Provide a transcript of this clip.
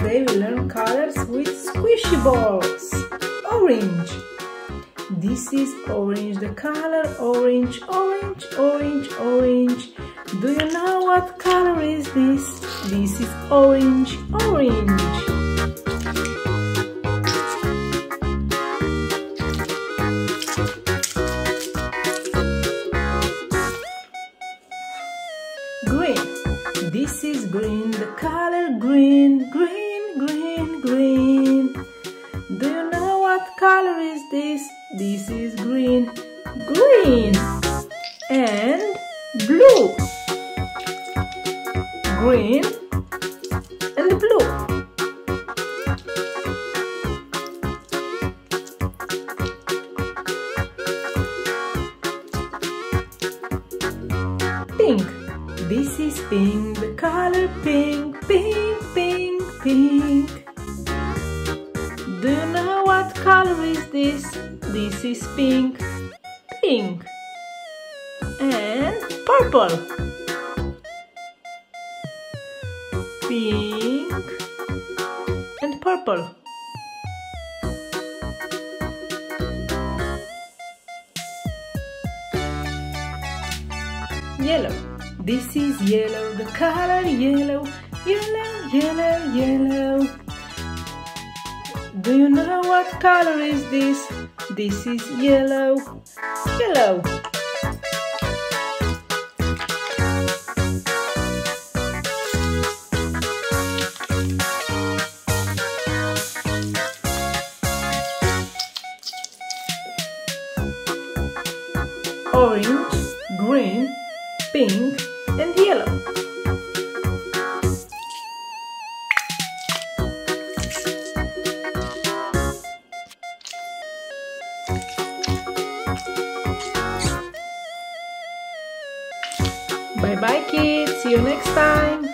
Today we learn colors with squishy balls. Orange. This is orange, the color orange, orange, orange, orange. Do you know what color is this? This is orange, orange. Green. This is green, the color green, green, green, green. Do you know what color is this? This is green, green. And blue. Green and blue. Pink. This is pink, the color pink, pink, pink, pink. Do you know what color is this? This is pink, pink. And purple. Pink and purple. Yellow. This is yellow, the color yellow, yellow, yellow, yellow. Do you know what color is this? This is yellow, yellow. Orange, green, pink and yellow. Bye bye kids, see you next time.